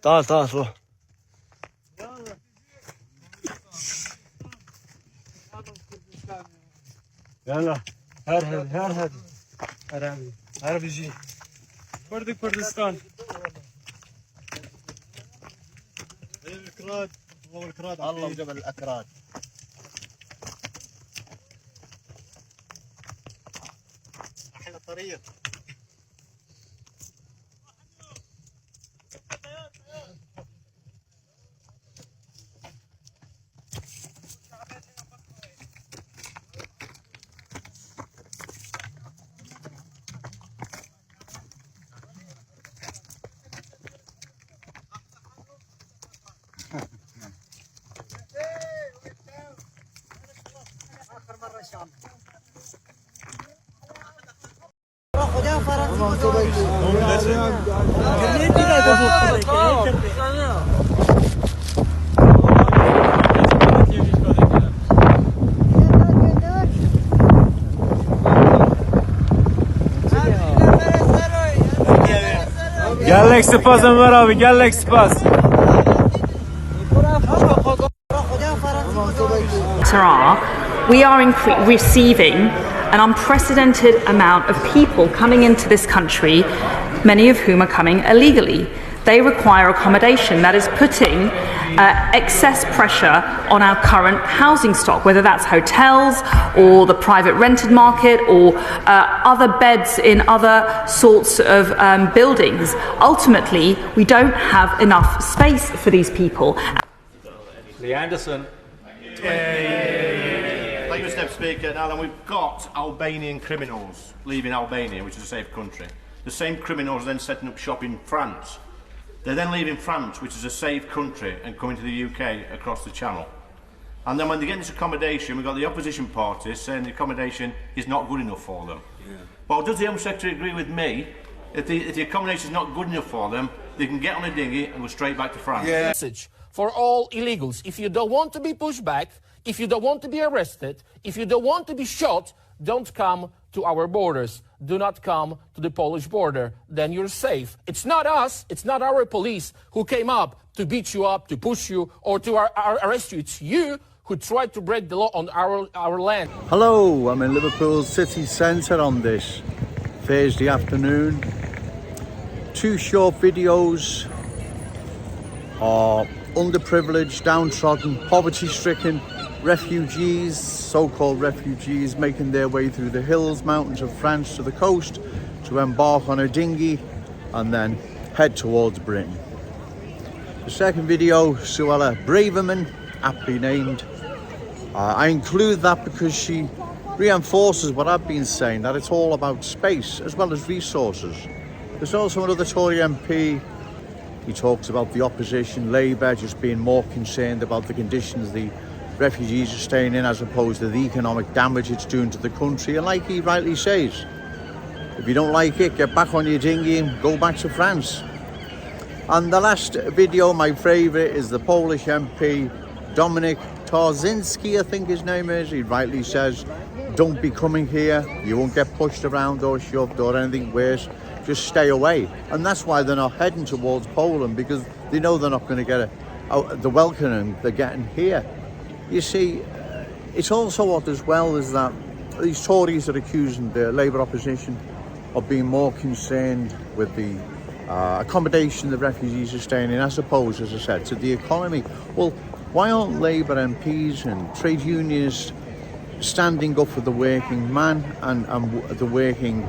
تعال روح. يلا هر refugee. Kurdistan. الأكراد الله وجبل الأكراد. أحلى طريق. Gellek spas Ömer abi, gellek spas. We are receiving an unprecedented amount of people coming into this country, many of whom are coming illegally. They require accommodation. That is putting excess pressure on our current housing stock, whether that's hotels or the private rented market or other beds in other sorts of buildings. Ultimately, we don't have enough space for these people. Lee Anderson. Thank you, Mr. Speaker. Now then, we've got Albanian criminals leaving Albania, which is a safe country. The same criminals are then setting up shop in France. They're then leaving France, which is a safe country, and coming to the UK across the Channel. And then when they get this accommodation, we've got the opposition parties saying the accommodation is not good enough for them. Yeah. Well, does the Home Secretary agree with me? If the accommodation is not good enough for them, they can get on a dinghy and go straight back to France. Yeah. Message for all illegals: if you don't want to be pushed back, if you don't want to be arrested, if you don't want to be shot, don't come to our borders. Do not come to the Polish border. Then you're safe. It's not us, it's not our police who came up to beat you up, to push you, or to arrest you. It's you who tried to break the law on our land. Hello, I'm in Liverpool city centre on this Thursday afternoon. Two short videos are underprivileged, downtrodden, poverty-stricken refugees, so-called refugees, making their way through the hills, mountains of France to the coast to embark on a dinghy and then head towards Britain. The second video, Suella Braverman, aptly named. I include that because she reinforces what I've been saying, that it's all about space as well as resources. There's also another Tory MP. He talks about the opposition, Labour, just being more concerned about the conditions the refugees are staying in as opposed to the economic damage it's doing to the country. And like he rightly says, if you don't like it, get back on your dinghy and go back to France. And the last video, my favourite, is the Polish MP Dominik Tarzinski, I think his name is. He rightly says, don't be coming here, you won't get pushed around or shoved or anything worse, just stay away. And that's why they're not heading towards Poland, because they know they're not going to get the welcoming they're getting here. You see, it's also odd as well is that these Tories are accusing the Labour opposition of being more concerned with the accommodation the refugees are staying in, as opposed, as I said, to the economy. Well, why aren't Labour MPs and trade unions standing up for the working man and the working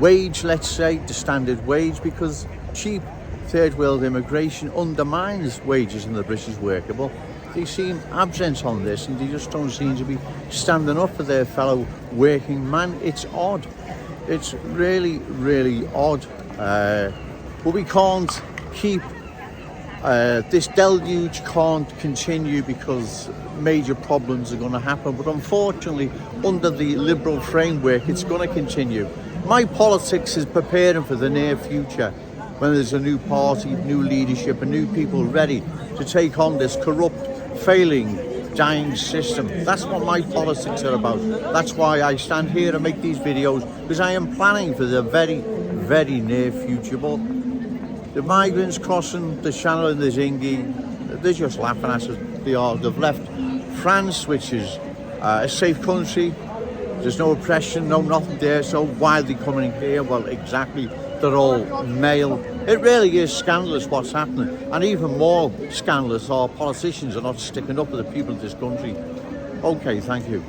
wage, let's say, the standard wage? Because cheap third world immigration undermines wages in the British worker. Well, they seem absent on this, and they just don't seem to be standing up for their fellow working man. It's odd. It's really, really odd. But we can't keep this deluge can't continue because major problems are going to happen. But unfortunately, under the Liberal framework, it's going to continue. My politics is preparing for the near future, when there's a new party, new leadership, and new people ready to take on this corrupt, failing, dying system. That's what my politics are about. That's why I stand here and make these videos, because I am planning for the very, very near future. But The migrants crossing the Channel in the Zingy, they're just laughing at us. They've left France, which is a safe country. There's no oppression, no nothing there. So why are they coming in here? Well, exactly. They're all male. It really is scandalous what's happening. And even more scandalous, our politicians are not sticking up with the people of this country. Okay, thank you.